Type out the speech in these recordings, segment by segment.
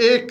1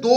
2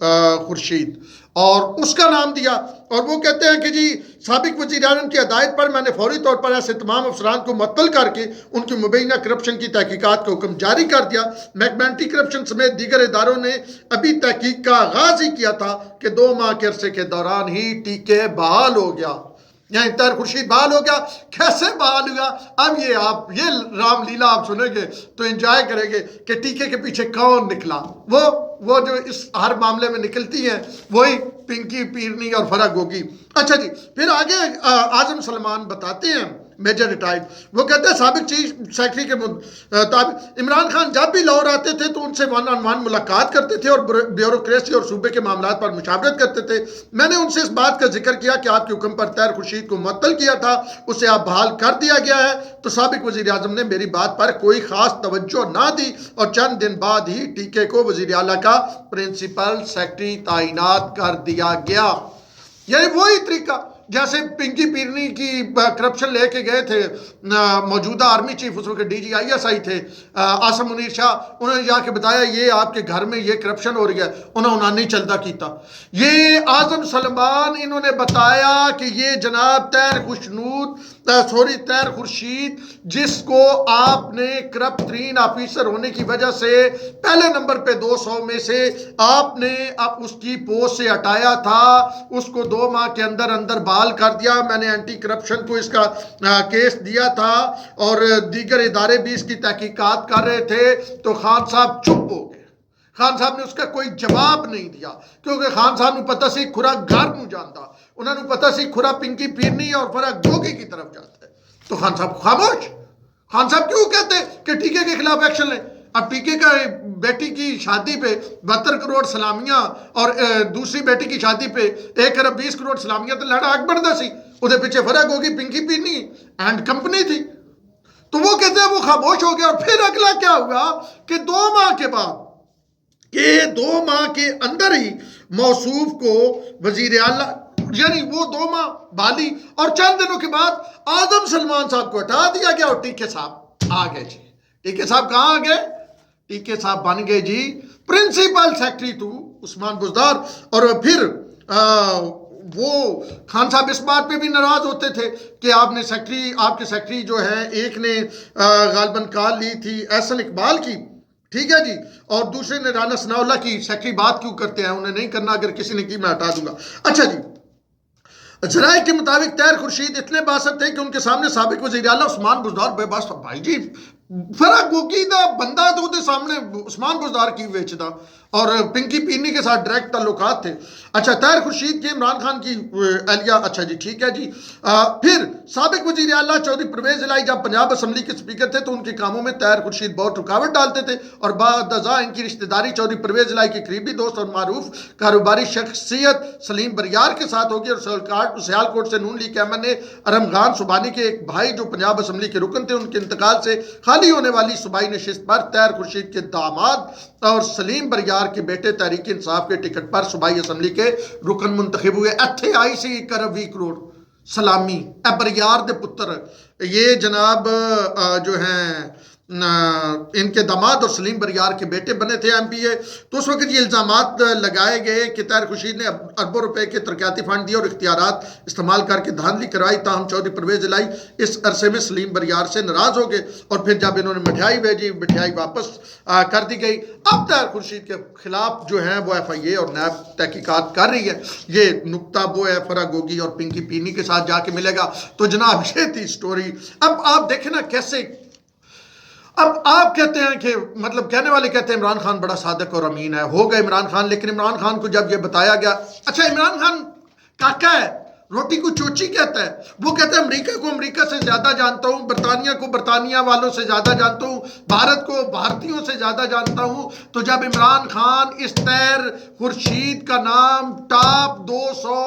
خورشید اور اس کا نام دیا، اور وہ کہتے ہیں کہ جی سابق وزیر اعظم کی ہدایت پر میں نے فوری طور پر ایسے تمام افسران کو معطل کر کے ان کی مبینہ کرپشن کی تحقیقات کا حکم جاری کر دیا۔ محکمہ اینٹی کرپشن سمیت دیگر اداروں نے ابھی تحقیق کا آغاز ہی کیا تھا کہ 2 ماہ کے عرصے کے دوران ہی ٹی کے بحال ہو گیا، یعنی طاہر خورشید بحال ہو گیا۔ کیسے بحال ہوا؟ اب یہ رام لیلا آپ سنیں گے تو انجوائے کریں گے کہ ٹیکے کے پیچھے کون نکلا۔ وہ جو اس ہر معاملے میں نکلتی ہیں وہی پنکی پیرنی اور فرح گوگی۔ اچھا جی، پھر آگے اعظم سلمان بتاتے ہیں، میجر ریٹائرڈ، وہ کہتے ہیں سابق چیف سیکرٹری کے مطابق عمران خان جب بھی لاہور آتے تھے تو ان سے 1 on 1 ملاقات کرتے تھے اور بیوروکریسی اور صوبے کے معاملات پر مشاورت کرتے تھے۔ میں نے ان سے اس بات کا ذکر کیا کہ آپ کے حکم پر طاہر خورشید کو معطل کیا تھا، اسے آپ بحال کر دیا گیا ہے، تو سابق وزیر اعظم نے میری بات پر کوئی خاص توجہ نہ دی اور چند دن بعد ہی ٹی کے کو وزیر اعلیٰ کا پرنسپل سیکرٹری تعینات کر دیا گیا۔ یعنی وہی طریقہ جیسے پنکی پیرنی کی کرپشن لے کے گئے تھے موجودہ آرمی چیف، اس وقت DGISI تھے آصم منیر شاہ، انہوں نے جا کے بتایا یہ آپ کے گھر میں یہ کرپشن ہو رہی ہے، انہوں نہیں چلتا کیتا۔ یہ اعظم سلمان انہوں نے بتایا کہ یہ جناب طاہر خورشید جس کو آپ نے کرپٹ ترین آفیسر ہونے کی وجہ سے پہلے نمبر پہ 200 میں سے آپ نے اب اس کی پوسٹ سے ہٹایا تھا، اس کو 2 ماہ کے اندر بحال کر دیا۔ میں نے اینٹی کرپشن کو اس کا کیس دیا تھا اور دیگر ادارے بھی اس کی تحقیقات کر رہے تھے، تو خان صاحب چپ ہو گئے۔ خان صاحب نے اس کا کوئی جواب نہیں دیا کیونکہ خان صاحب نے پتہ سی کھرا گھر نو جاندا، انہوں نے پتہ سی کھرا پنکی پیرنی اور فرح گوگی کی طرف جاتا ہے، تو خان صاحب خاموش۔ خان صاحب کیوں کہتے کہ ٹیکے کے خلاف ایکشن لیں؟ اب ٹیکے کا بیٹی کی شادی پہ 72 کروڑ سلامیاں اور دوسری بیٹی کی شادی پہ 1 ارب 20 کروڑ سلامیاں تو لڑا اک بڑھتا سی، وہ پیچھے فرح گوگی پنکی پیرنی اینڈ کمپنی تھی، تو وہ کہتے ہیں وہ خاموش ہو گیا۔ اور پھر اگلا کیا ہوا کہ 2 ماہ کے بعد، کہ 2 ماہ کے اندر ہی موصوف کو وزیر اعلیٰ، یعنی وہ 2 ماہ بالی اور چند دنوں کے بعد اعظم سلمان صاحب کو ہٹا دیا گیا اور ٹیکے صاحب آ گئے جی۔ ٹیکے صاحب کہاں آ گئے؟ ٹیکے صاحب بن گئے جی پرنسپل سیکرٹری تو عثمان بزدار۔ اور پھر وہ خان صاحب اس بات پہ بھی ناراض ہوتے تھے کہ آپ کے سیکرٹری جو ہے، ایک نے غالباً کال لی تھی احسن اقبال کی، ٹھیک ہے جی، اور دوسرے نے رانا ثناء اللہ کی، سیکرٹری بات کیوں کرتے ہیں، انہیں نہیں کرنا، اگر کسی نے کی میں ہٹا دوں گا۔ اچھا جی، ذرائع کے مطابق طاہر خورشید اتنے باسط تھے کہ ان کے سامنے سابق وزیر اعلیٰ عثمان بزدار بے بس بھائی جی فرح گوگی دا بندہ تو دے سامنے عثمان بزدار کی ویچ دا اور پنکی پیرنی کے ساتھ ڈائریکٹ تعلقات تھے۔ اچھا، طاہر خورشید کے عمران خان کی اہلیہ، اچھا جی ٹھیک ہے جی۔ پھر سابق وزیر اعلیٰ چودھری پرویز الہی جب پنجاب اسمبلی کے اسپیکر تھے تو ان کے کاموں میں طاہر خورشید بہت رکاوٹ ڈالتے تھے اور بعد ازاں ان کی رشتہ داری چودھری پرویز الہی کے قریبی دوست اور معروف کاروباری شخصیت سلیم بریار کے ساتھ ہوگی، اور سیالکوٹ سے نون لیگ کے ایم این اے ارمغان سبحانی کے ایک بھائی جو پنجاب اسمبلی کے رکن تھے، ان کے انتقال سے خالی ہونے والی صوبائی نشست پر طاہر خورشید کے داماد اور سلیم بریار کے بیٹے تحریک انصاف کے ٹکٹ پر صوبائی اسمبلی کے رکن منتخب ہوئے۔ ایتھے آئی سی 1 ارب 20 کروڑ سلامی اے بریار دے پتر، یہ جناب جو ہیں ان کے داماد اور سلیم بریار کے بیٹے بنے تھے ایم پی اے۔ تو اس وقت یہ الزامات لگائے گئے کہ طاہر خورشید نے اربوں روپے کے ترقیاتی فنڈ دیے اور اختیارات استعمال کر کے دھاندلی کروائی، تاہم چودھری پرویز الہی اس عرصے میں سلیم بریار سے ناراض ہو گئے اور پھر جب انہوں نے مٹھائی بھیجی، مٹھائی واپس کر دی گئی۔ اب طاہر خورشید کے خلاف جو ہیں وہ ایف آئی اے اور نیب تحقیقات کر رہی ہے۔ یہ نقطہ وہ ہے فرح گوگی اور پنکی پیرنی کے ساتھ جا کے ملے گا۔ تو جناب یہ تھی سٹوری۔ اب آپ دیکھیں نا کیسے، اب آپ کہتے ہیں کہ مطلب کہنے والے کہتے ہیں عمران خان بڑا صادق اور امین ہے، ہو گئے عمران خان، لیکن عمران خان کو جب یہ بتایا گیا، اچھا عمران خان کاکا ہے، روٹی کو چوچی کہتا ہے، وہ کہتا ہے امریکہ کو امریکہ سے زیادہ جانتا ہوں، برطانیہ کو برطانیہ والوں سے زیادہ جانتا ہوں، بھارت کو بھارتیوں سے زیادہ جانتا ہوں۔ تو جب عمران خان اس طاہر خورشید کا نام ٹاپ 200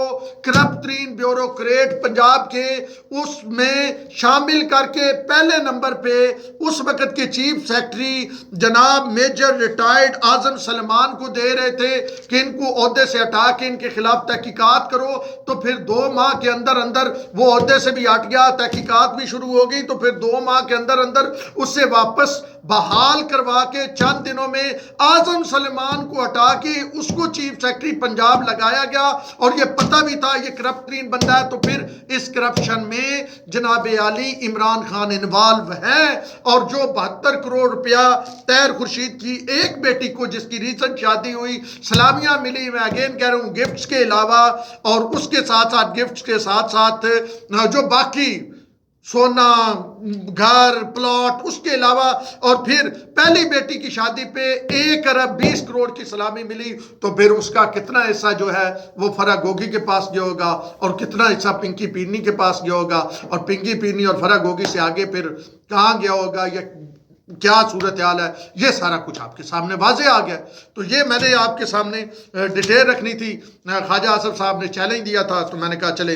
کرپٹ ترین بیوروکریٹ پنجاب کے اس میں شامل کر کے پہلے نمبر پہ اس وقت کے چیف سیکرٹری جناب میجر ریٹائرڈ اعظم سلمان کو دے رہے تھے کہ ان کو عہدے سے ہٹا کے ان کے خلاف تحقیقات کرو، تو پھر 2 ماہ کے اندر اندر وہ عہدے سے بھی ہٹ گیا، تحقیقات بھی شروع ہو گئی، تو پھر 2 ماہ کے اندر اندر اس سے واپس بحال کروا کے چند دنوں میں اعظم سلیمان کو ہٹا کے اس کو چیف سیکرٹری پنجاب لگایا گیا، اور یہ پتہ بھی تھا یہ کرپٹ ترین بندہ ہے۔ تو پھر اس کرپشن میں جناب عالی عمران خان انوالو ہے، اور جو 72 کروڑ روپیہ طاہر خورشید کی ایک بیٹی کو جس کی ریسنٹ شادی ہوئی، سلامیاں ملی، میں اگین کہہ رہا ہوں گفٹس کے علاوہ، اور اس کے ساتھ ساتھ گفٹس کے ساتھ ساتھ جو باقی سونا، گھر، پلاٹ، اس کے علاوہ، اور پھر پہلی بیٹی کی شادی پہ 1 ارب 20 کروڑ کی سلامی ملی، تو پھر اس کا کتنا حصہ جو ہے وہ فرح گوگی کے پاس گیا ہوگا، اور کتنا حصہ پنکی پیرنی کے پاس گیا ہوگا، اور پنکی پیرنی اور فرح گوگی سے آگے پھر کہاں گیا ہوگا، یا کیا صورتحال ہے، یہ سارا کچھ آپ کے سامنے واضح آ گیا۔ تو یہ میں نے آپ کے سامنے ڈیٹیل رکھنی تھی۔ خواجہ آصف صاحب نے چیلنج دیا تھا، تو میں نے کہا چلے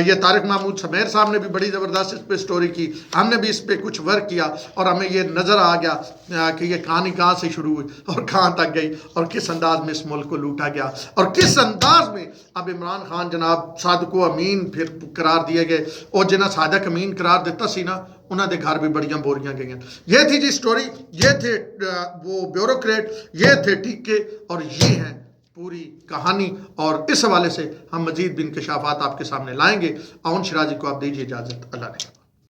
یہ طارق محمود سمیر صاحب نے بھی بڑی زبردست اس پہ سٹوری کی، ہم نے بھی اس پہ کچھ ورک کیا، اور ہمیں یہ نظر آ گیا کہ یہ کہانی کہاں سے شروع ہوئی اور کہاں تک گئی، اور کس انداز میں اس ملک کو لوٹا گیا، اور کس انداز میں اب عمران خان جناب صادق و امین پھر قرار دیے گئے، اور جنہیں صادق امین قرار دیتا سی نا انہوں نے گھر بھی بڑیاں بوریاں گئی ہیں۔ یہ تھی جی سٹوری، یہ تھے وہ بیوروکریٹ، یہ تھے ٹیکے، اور یہ ہیں پوری کہانی، اور اس حوالے سے ہم مزید بھی انکشافات آپ کے سامنے لائیں گے۔ اون شیرازی کو آپ دیجیے اجازت، اللہ نے